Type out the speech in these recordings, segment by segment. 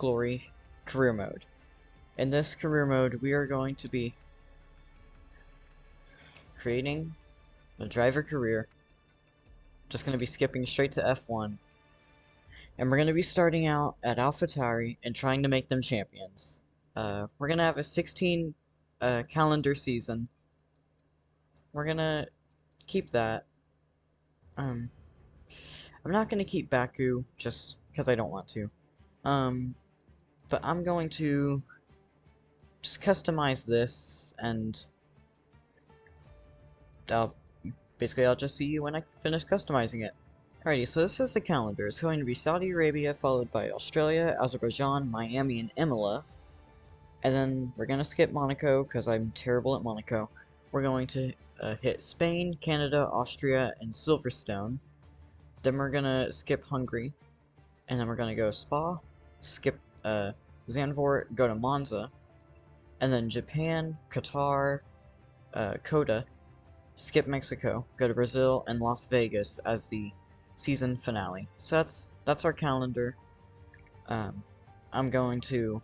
Glory career mode. In this career mode, we are going to be creating a driver career. Just going to be skipping straight to F1. And we're going to be starting out at AlphaTauri and trying to make them champions. We're going to have a 16 calendar season. We're going to keep that. I'm not going to keep Baku just because I don't want to. But I'm going to just customize this, and I'll just see you when I finish customizing it. Alrighty, so this is the calendar. It's going to be Saudi Arabia, followed by Australia, Azerbaijan, Miami, and Imola. And then we're gonna skip Monaco, because I'm terrible at Monaco. We're going to hit Spain, Canada, Austria, and Silverstone. Then we're gonna skip Hungary. And then we're gonna go Spa, skip Zandvoort, go to Monza. And then Japan, Qatar, Coda, skip Mexico, go to Brazil, and Las Vegas as the season finale. So that's our calendar. I'm going to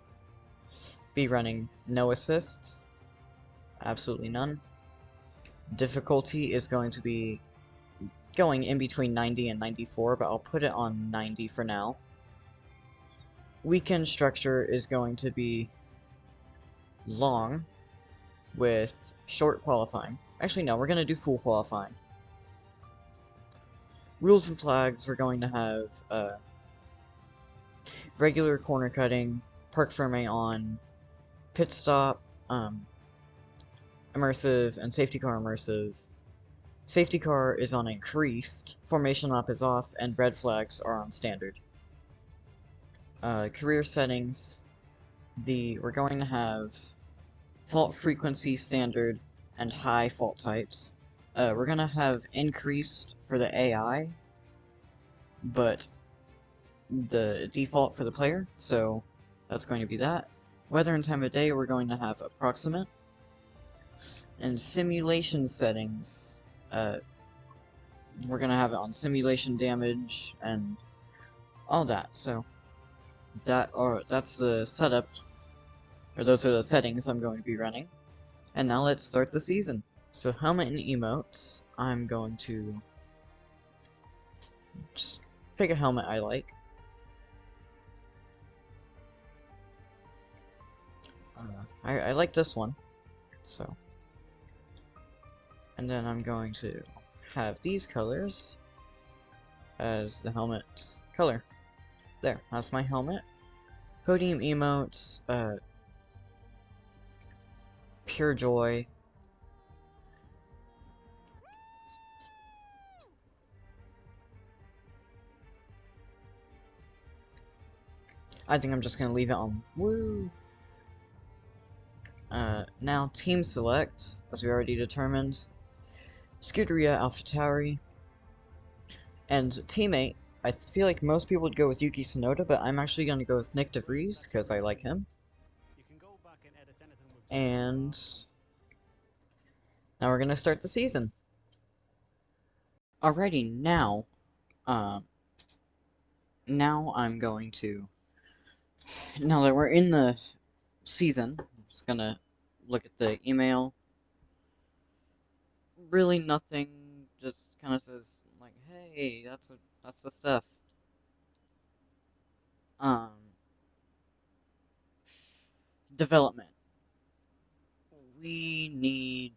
be running no assists, absolutely none. Difficulty is going to be going in between 90 and 94, but I'll put it on 90 for now. Weekend structure is going to be long with short qualifying. Actually, no, we're going to do full qualifying. Rules and flags, we're going to have regular corner cutting, parc fermé on, pit stop, immersive, and safety car immersive. Safety car is on increased, formation lap is off, and red flags are on standard. Career settings, we're going to have fault frequency standard and high fault types. We're gonna have increased for the AI, but the default for the player, so that's going to be that. Weather and time of day, we're going to have approximate. And simulation settings, we're gonna have it on simulation damage and all that. So that's the setup, or those are the settings I'm going to be running. And now let's start the season. So helmet and emotes, I'm going to just pick a helmet I like. I like this one, so. And then I'm going to have these colors as the helmet's color. There, that's my helmet. Podium emotes, pure joy. I think I'm just gonna leave it on woo. Now team select, as we already determined. Scuderia AlphaTauri. And teammate, I feel like most people would go with Yuki Tsunoda, but I'm actually gonna go with Nick DeVries, because I like him. And now we're gonna start the season. Alrighty, now I'm going to, now that we're in the season, I'm just gonna look at the email. Really nothing, just kind of says like, hey, that's the stuff. Development. We need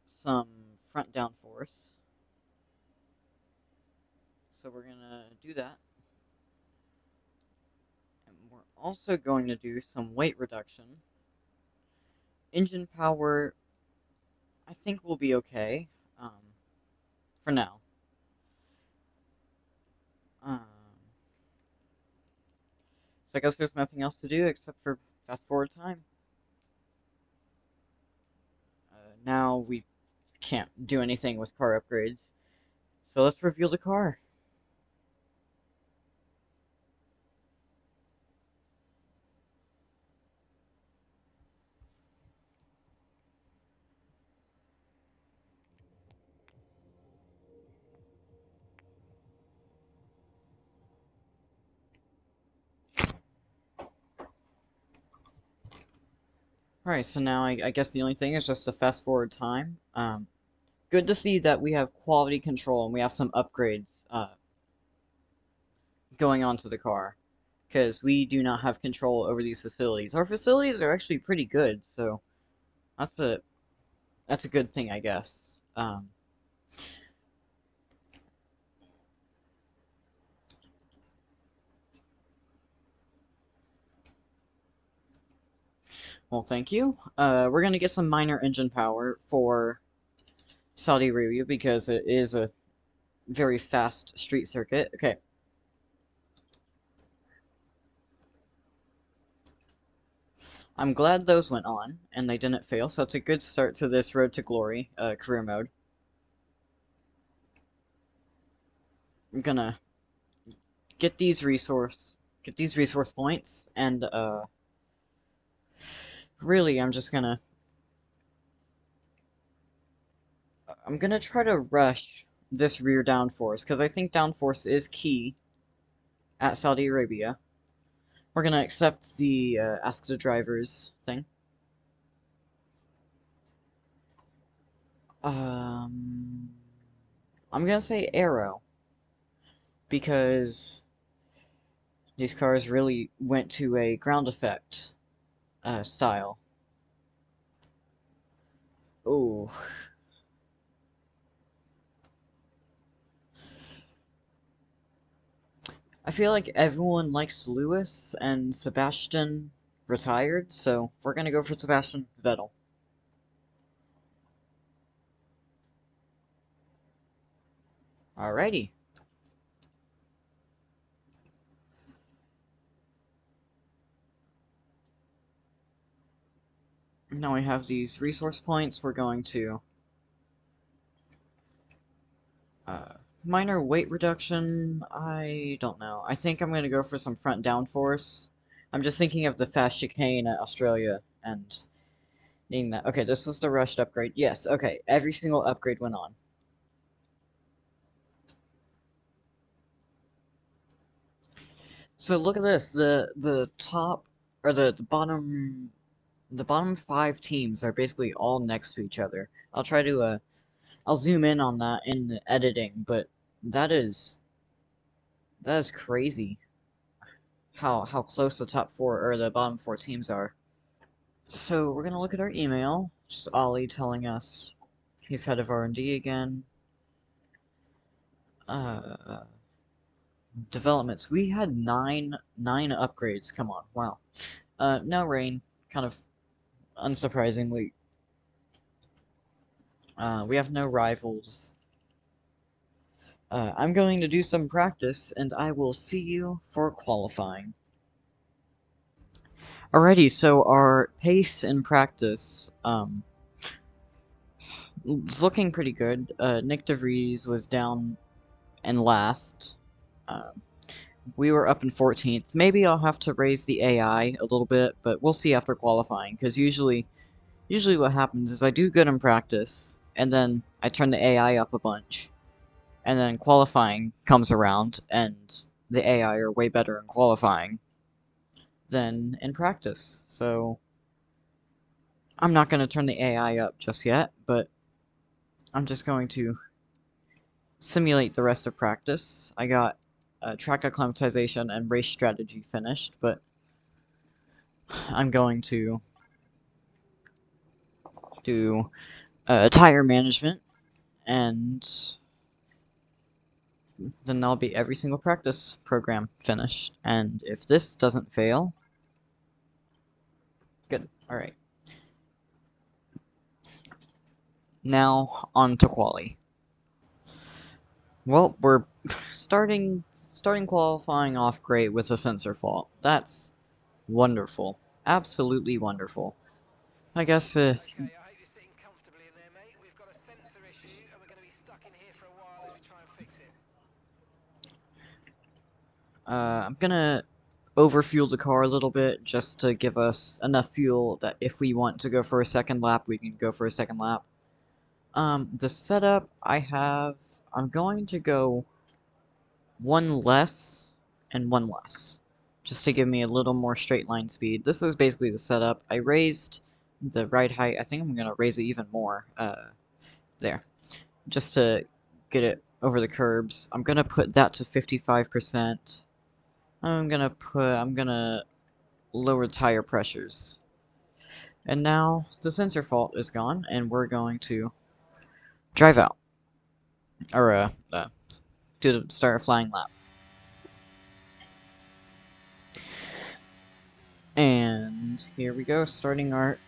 some front downforce, so we're gonna do that. And we're also going to do some weight reduction. Engine power, I think will be okay, for now. So I guess there's nothing else to do except for fast forward time. Now we can't do anything with car upgrades, so let's reveal the car. Alright, so now I guess the only thing is just to fast forward time. Good to see that we have quality control and we have some upgrades going on to the car. Because we do not have control over these facilities. Our facilities are actually pretty good, so that's a good thing, I guess. Well, thank you. We're gonna get some minor engine power for Saudi Arabia because it is a very fast street circuit. Okay. I'm glad those went on, and they didn't fail, so it's a good start to this Road to Glory, career mode. I'm gonna get these resource points, and, really, I'm gonna try to rush this rear downforce, because I think downforce is key at Saudi Arabia. We're gonna accept the, ask the drivers thing. I'm gonna say Arrow, because these cars really went to a ground effect, style. Oh. I feel like everyone likes Lewis, and Sebastian retired, so we're gonna go for Sebastian Vettel. Alrighty. Now we have these resource points. We're going to minor weight reduction. I don't know. I think I'm gonna go for some front downforce. I'm just thinking of the fast chicane at Australia and needing that. Okay, this was the rushed upgrade. Yes, okay. Every single upgrade went on. So look at this. The top or the bottom 5 teams are basically all next to each other. I'll try to I'll zoom in on that in the editing, but that is crazy how close the top 4 or the bottom 4 teams are. So we're gonna look at our email. Just Ollie telling us he's head of R&D again. Developments. We had nine upgrades. Come on, wow. No rain. Kind of unsurprisingly. We have no rivals. I'm going to do some practice, and I will see you for qualifying. Alrighty, so our pace in practice, it's looking pretty good. Nick DeVries was down in last. We were up in 14th. Maybe I'll have to raise the AI a little bit, but we'll see after qualifying, because usually what happens is I do good in practice, and then I turn the AI up a bunch. And then qualifying comes around, and the AI are way better in qualifying than in practice. So I'm not going to turn the AI up just yet, but I'm just going to simulate the rest of practice. I got track acclimatization and race strategy finished, but I'm going to do tire management, and then that'll be every single practice program finished. And if this doesn't fail, good. Alright. Now, on to quali. Well, we're starting qualifying off great with a sensor fault. That's wonderful. Absolutely wonderful. I guess, Okay, I hope you're sitting comfortably in there, mate. We've got a sensor issue, and we're going to be stuck in here for a while as we try and fix it. I'm gonna overfuel the car a little bit just to give us enough fuel that if we want to go for a second lap, we can go for a second lap. The setup I have, I'm going to go one less and one less, just to give me a little more straight line speed. This is basically the setup. I raised the right height. I think I'm gonna raise it even more. There, just to get it over the curbs. I'm gonna put that to 55%. I'm gonna lower tire pressures. And now the sensor fault is gone, and we're going to drive out, or start a flying lap. And here we go, starting our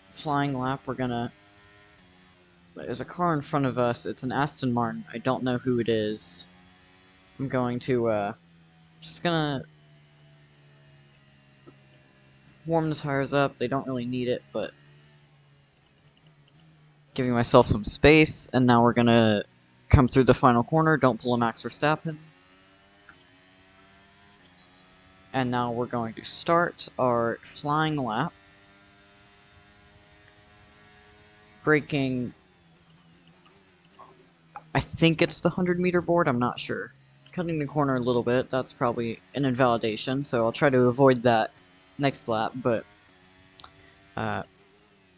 flying lap. There's a car in front of us. It's an Aston Martin. I don't know who it is. I'm going to just gonna warm the tires up. They don't really need it, but giving myself some space. And now we're gonna come through the final corner. Don't pull a Max Verstappen. And now we're going to start our flying lap. Braking, I think it's the 100-meter board, I'm not sure. Cutting the corner a little bit, that's probably an invalidation, so I'll try to avoid that next lap, but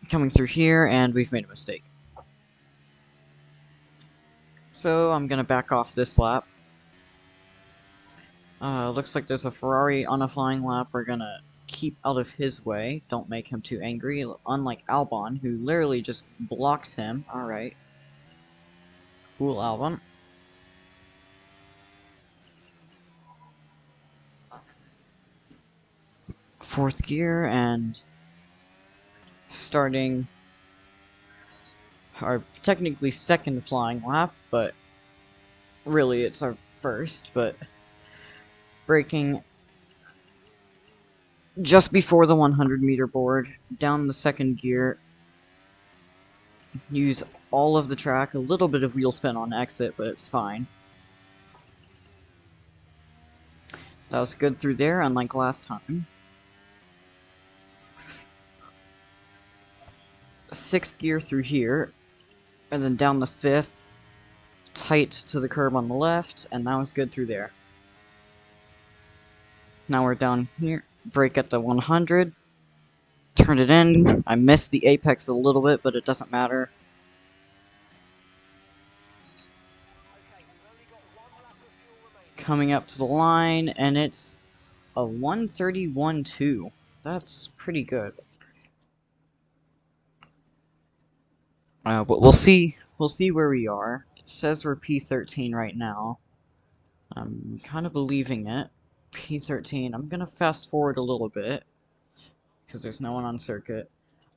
coming through here, and we've made a mistake. So I'm gonna back off this lap. Looks like there's a Ferrari on a flying lap. We're gonna keep out of his way. Don't make him too angry, unlike Albon, who literally just blocks him. Alright. Cool, Albon. Fourth gear, and starting our technically second flying lap, but really it's our first, but braking just before the 100-meter board, down the second gear, use all of the track, a little bit of wheel spin on exit, but it's fine. That was good through there, unlike last time. Sixth gear through here, and then down the fifth, tight to the curb on the left, and that was good through there. Now we're down here, brake at the 100, turn it in. I missed the apex a little bit, but it doesn't matter. Coming up to the line, and it's a 131.2. That's pretty good. But we'll see where we are. It says we're P13 right now. I'm kind of believing it. P13. I'm gonna fast forward a little bit because there's no one on circuit.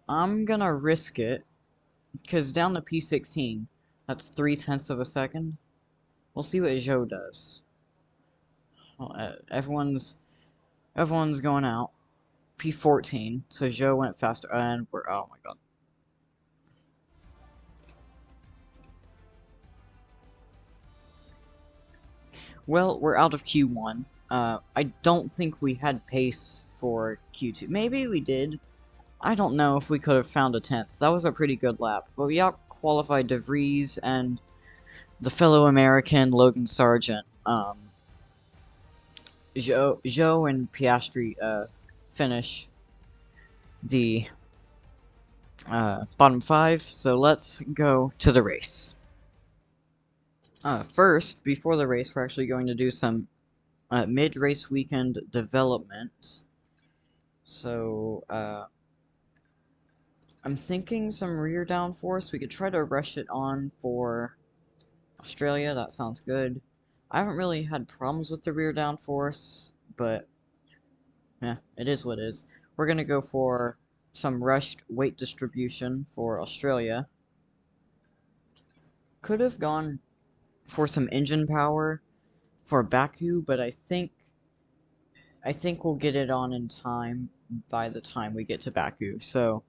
I'm gonna risk it because down to P16, that's 0.3 of a second. We'll see what Joe does. Well, everyone's going out. P14, so Joe went faster, and oh my god. Well, we're out of Q1. I don't think we had pace for Q2. Maybe we did. I don't know if we could have found a 10th. That was a pretty good lap. But we out-qualified De Vries and the fellow American Logan Sargent. Joe and Piastri finish the bottom 5. So let's go to the race. First, before the race, we're actually going to do some mid-race weekend development. So, I'm thinking some rear downforce. We could try to rush it on for Australia. That sounds good. I haven't really had problems with the rear downforce, but yeah, it is what it is. We're gonna go for some rushed weight distribution for Australia. Could have gone for some engine power for Baku, but I think we'll get it on in time by the time we get to Baku, so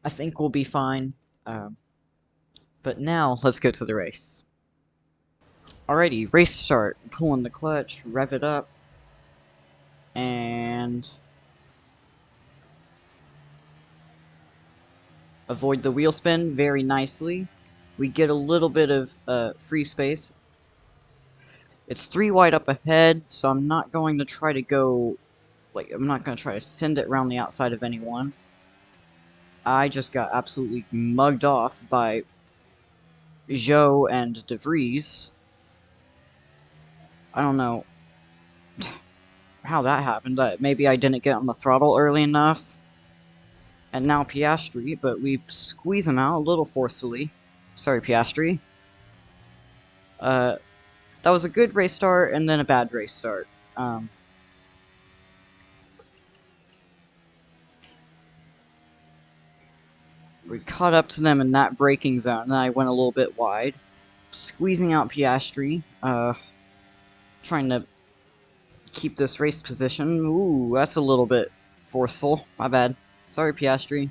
I think we'll be fine. But now, let's go to the race. Alrighty, race start. Pulling the clutch, rev it up, and avoid the wheel spin very nicely. We get a little bit of free space. It's 3 wide up ahead, so I'm not going to try to go, I'm not going to try to send it around the outside of anyone. I just got absolutely mugged off by Joe and De Vries. I don't know how that happened. Maybe I didn't get on the throttle early enough. And now Piastri, but we squeeze him out a little forcefully. Sorry, Piastri. That was a good race start and then a bad race start. We caught up to them in that braking zone, and I went a little bit wide. Squeezing out Piastri, trying to keep this race position. Ooh, that's a little bit forceful. My bad. Sorry, Piastri.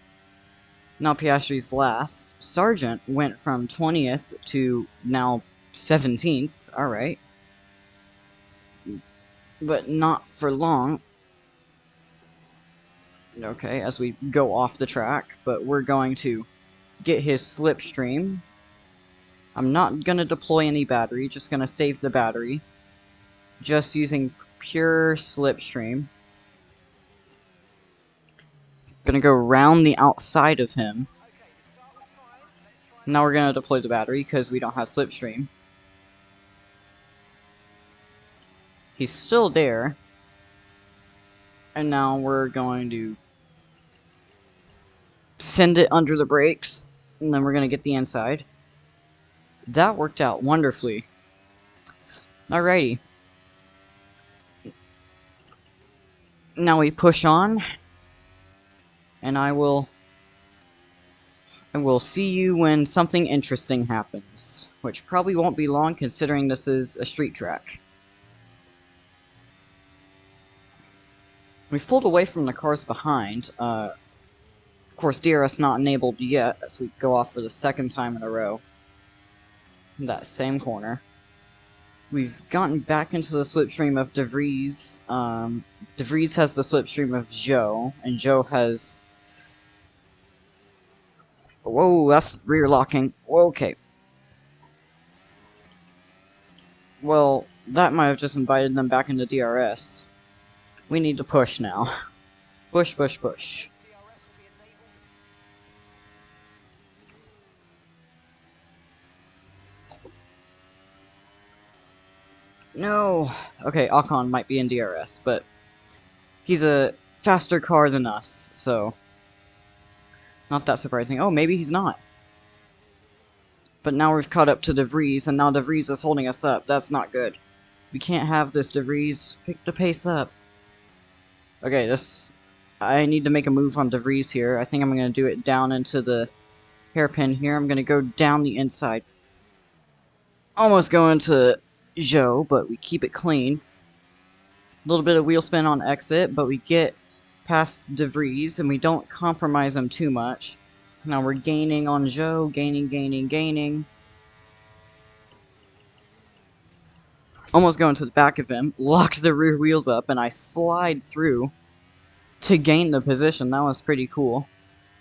Now Piastri's last. Sargent went from 20th to now 17th. Alright. But not for long. Okay, as we go off the track, but we're going to get his slipstream. I'm not gonna deploy any battery, just gonna save the battery. Just using pure slipstream. Gonna go around the outside of him. Now we're gonna deploy the battery because we don't have slipstream. He's still there. And now we're going to send it under the brakes. And then we're gonna get the inside. That worked out wonderfully. Alrighty. Now we push on. And I will see you when something interesting happens. Which probably won't be long considering this is a street track. We've pulled away from the cars behind. Of course, DRS not enabled yet as we go off for the second time in a row. In that same corner. We've gotten back into the slipstream of De Vries. De Vries has the slipstream of Joe, and Joe has... Whoa, that's rear locking. Okay. Well, that might have just invited them back into DRS. We need to push now. Push, push, push. No! Okay, Ocon might be in DRS, but he's a faster car than us, so... Not that surprising. Oh, maybe he's not. But now we've caught up to De Vries, and now De Vries is holding us up. That's not good. We can't have this, De Vries. Pick the pace up. Okay, this... I need to make a move on De Vries here. I think I'm going to do it down into the hairpin here. I'm going to go down the inside. Almost go into Joe, but we keep it clean. A little bit of wheel spin on exit, but we get past De Vries, and we don't compromise him too much. Now we're gaining on Joe, gaining. Almost going to the back of him, lock the rear wheels up, and I slide through to gain the position. That was pretty cool.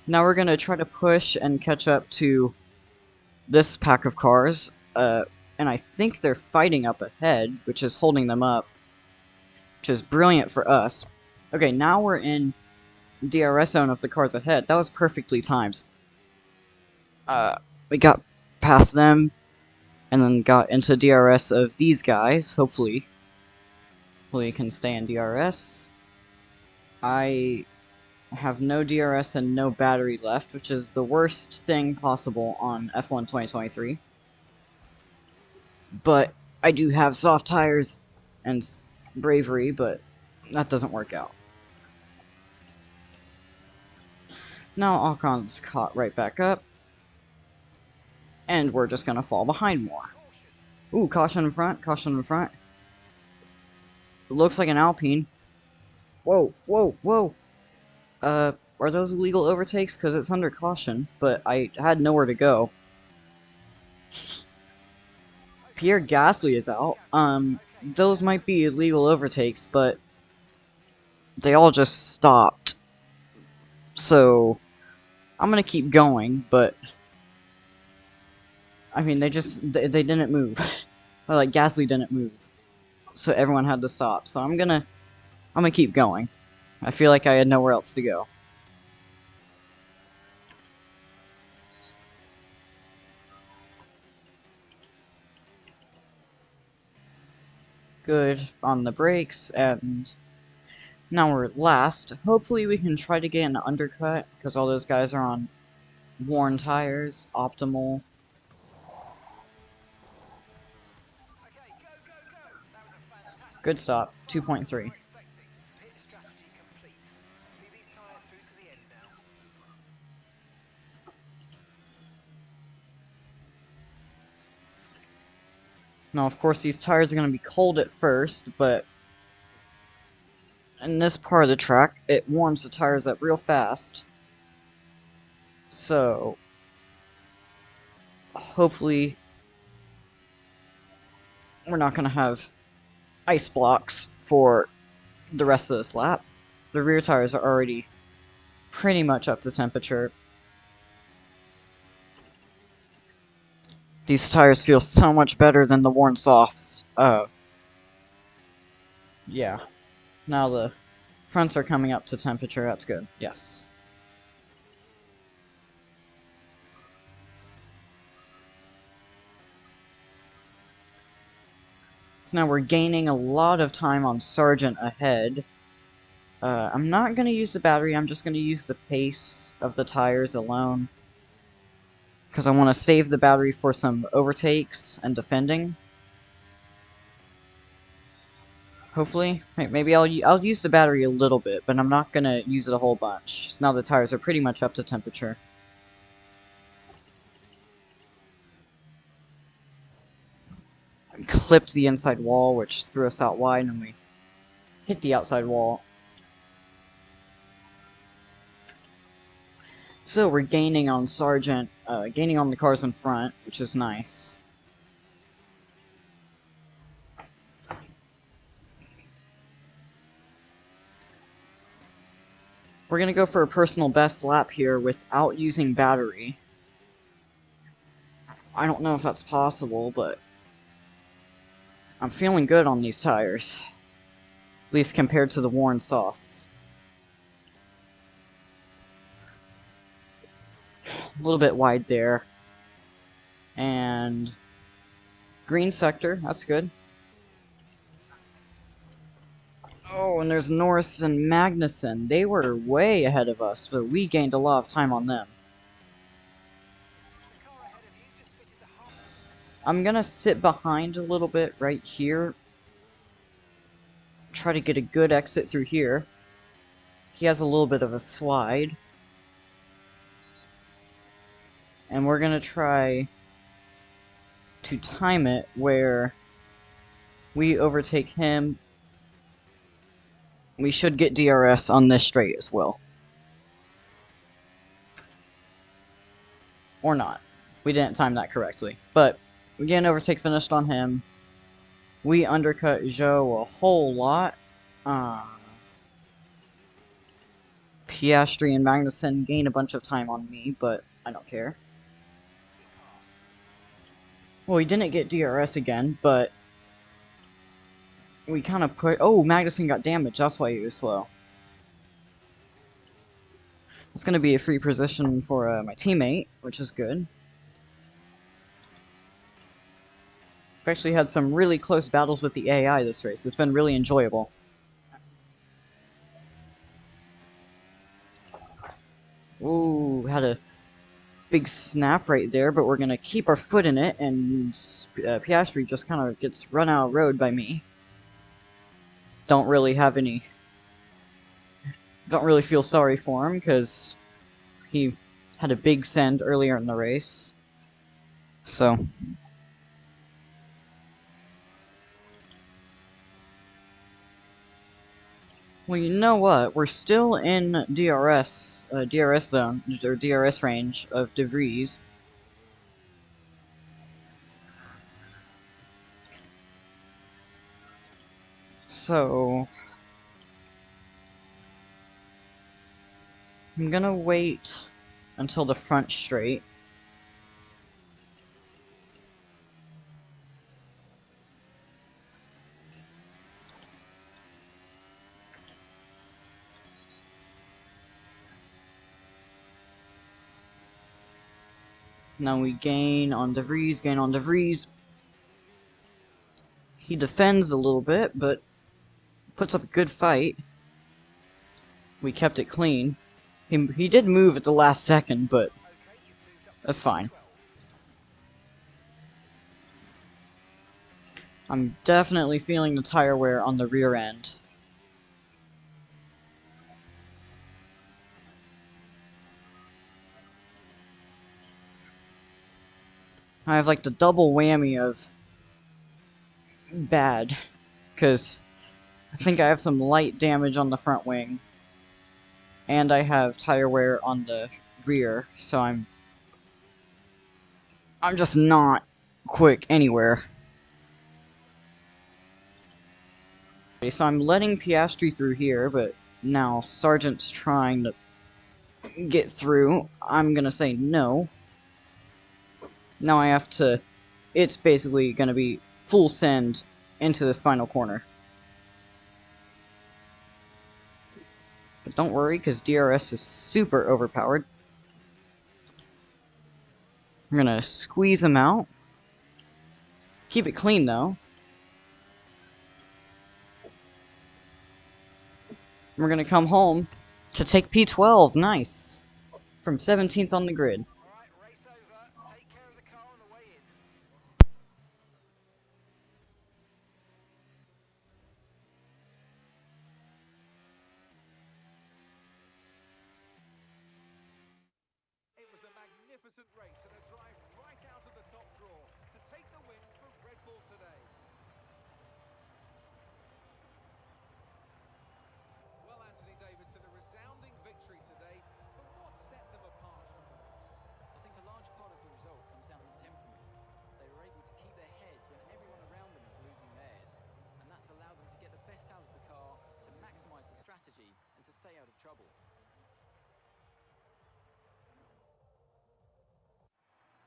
Now we're gonna try to push and catch up to this pack of cars, and I think they're fighting up ahead, which is holding them up, which is brilliant for us. Okay, now we're in DRS zone of the cars ahead. That was perfectly timed. We got past them, and then got into DRS of these guys, hopefully. Hopefully can stay in DRS. I have no DRS and no battery left, which is the worst thing possible on F1 2023. But I do have soft tires and bravery, but that doesn't work out. Now Ocon's caught right back up. And we're just gonna fall behind more. Ooh, caution in front, caution in front. It looks like an Alpine. Whoa, whoa, whoa! Are those illegal overtakes? Because it's under caution, but I had nowhere to go. Pierre Gasly is out. Those might be illegal overtakes, but they all just stopped. So, I'm gonna keep going, but... I mean, they didn't move. Or, like, Gasly didn't move. So everyone had to stop. So I'm gonna keep going. I feel like I had nowhere else to go. good on the brakes, and now we're last. Hopefully we can try to get an undercut, because all those guys are on worn tires, optimal. Okay, go, go, go! That was a fantastic Good stop, far more than 2.3. we were expecting. Pit strategy complete. See these tyres through to the end now. Now, of course, these tires are going to be cold at first, but in this part of the track, it warms the tires up real fast. So, hopefully, we're not going to have ice blocks for the rest of this lap. The rear tires are already pretty much up to temperature. These tires feel so much better than the worn softs. Yeah. Now the fronts are coming up to temperature, that's good. Yes. So now we're gaining a lot of time on Sargent ahead. I'm not going to use the battery, I'm just going to use the pace of the tires alone. Because I want to save the battery for some overtakes and defending. Hopefully. Maybe I'll use the battery a little bit, but I'm not going to use it a whole bunch. So now the tires are pretty much up to temperature. Clipped the inside wall, which threw us out wide, and we hit the outside wall. So we're gaining on Sargent, gaining on the cars in front, which is nice. We're gonna go for a personal best lap here without using battery. I don't know if that's possible, but I'm feeling good on these tires. At least compared to the worn softs. A little bit wide there. And green sector, that's good. Oh, and there's Norris and Magnussen. They were way ahead of us, but we gained a lot of time on them. The car ahead of you's just fitted the whole... I'm gonna sit behind a little bit right here. Try to get a good exit through here. He has a little bit of a slide. And we're gonna try to time it where we overtake him. We should get DRS on this straight as well. Or not. We didn't time that correctly. But we get an overtake finished on him. We undercut Zhou a whole lot. Piastri and Magnussen gain a bunch of time on me, but I don't care. Well, we didn't get DRS again, but we kind of put... Oh, Magnussen got damaged, that's why he was slow. It's going to be a free position for my teammate, which is good. We've actually had some really close battles with the AI this race. It's been really enjoyable. Ooh, had a big snap right there, but we're going to keep our foot in it, and Piastri just kind of gets run out of road by me. Don't really feel sorry for him, because he had a big send earlier in the race. So... Well, you know what? We're still in DRS zone, or DRS range of De Vries. So... I'm gonna wait until the front straight. Now we gain on De Vries, gain on De Vries. He defends a little bit, but puts up a good fight. We kept it clean. He did move at the last second, but Okay, you've moved up to that's fine. P12. I'm definitely feeling the tire wear on the rear end. I have like the double whammy of bad, because I think I have some light damage on the front wing, and I have tire wear on the rear, so I'm just not quick anywhere. Okay, so I'm letting Piastri through here, but now Sargent's trying to get through. I'm gonna say no. Now I have to... It's basically gonna be full send into this final corner. But don't worry, because DRS is super overpowered. I'm gonna squeeze him out. Keep it clean, though. We're gonna come home to take P12. Nice. From 17th on the grid. Alright, race over. Take care of the car on the way in. It was a magnificent race and a drive right out of the top draw to take the win for Red Bull today. Well, Anthony Davidson, a resounding victory today, but what set them apart from the rest? I think a large part of the result comes down to temperament. They were able to keep their heads when everyone around them was losing theirs, and that's allowed them to get the best out of the car, to maximise the strategy, and to stay out of trouble.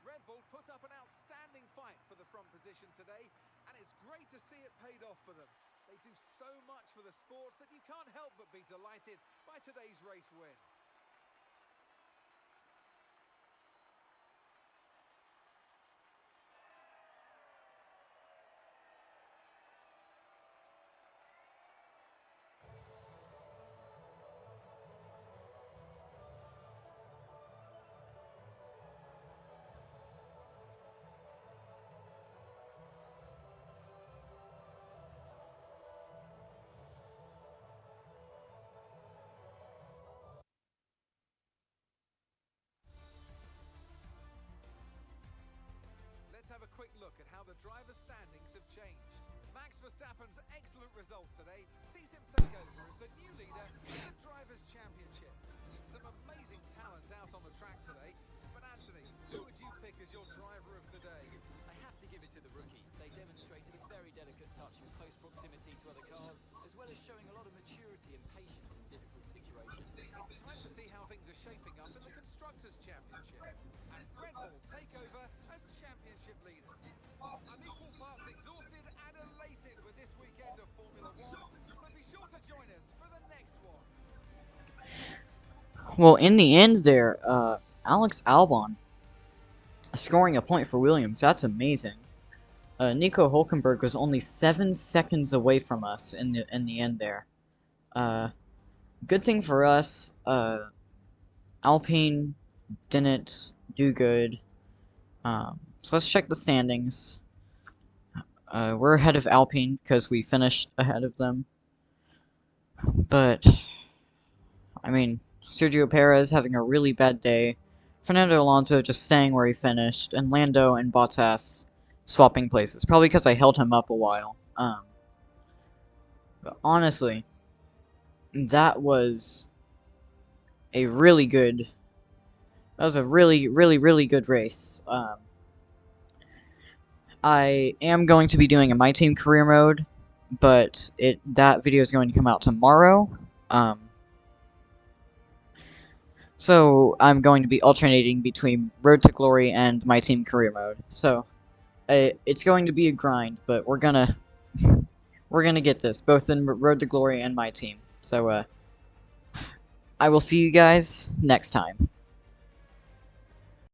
Red Bull put up an outstanding fight for the front position today, and it's great to see it paid off for them. They do so much for the sport that you can't help but be delighted by today's race win. Let's have a quick look at how the driver standings have changed. Max Verstappen's excellent result today sees him take over as the new leader of the Drivers' Championship. Some amazing talent out on the track today, but Anthony, who would you pick as your driver of the day? I have to give it to the rookie. They demonstrated a very delicate touch in close proximity to other cars, as well as showing a lot of maturity and patience in difficult situations. It's time to see how things are shaping up in the Constructors' Championship. And Red Bull take over as championship leaders. I'm equal parts exhausted and elated with this weekend of Formula One, so be sure to join us for the next one. Well, in the end there, Alex Albon scoring a point for Williams. That's amazing. Nico Hulkenberg was only 7 seconds away from us in the end there. Good thing for us, Alpine didn't do good. So let's check the standings. We're ahead of Alpine because we finished ahead of them. But, I mean, Sergio Perez having a really bad day. Fernando Alonso just staying where he finished. And Lando and Bottas swapping places. Probably because I held him up a while. But honestly, that was a really good... That was a really good race. I am going to be doing a My Team career mode, but that video is going to come out tomorrow. So I'm going to be alternating between Road to Glory and My Team career mode. So it's going to be a grind, but we're gonna get this both in Road to Glory and My Team. So I will see you guys next time.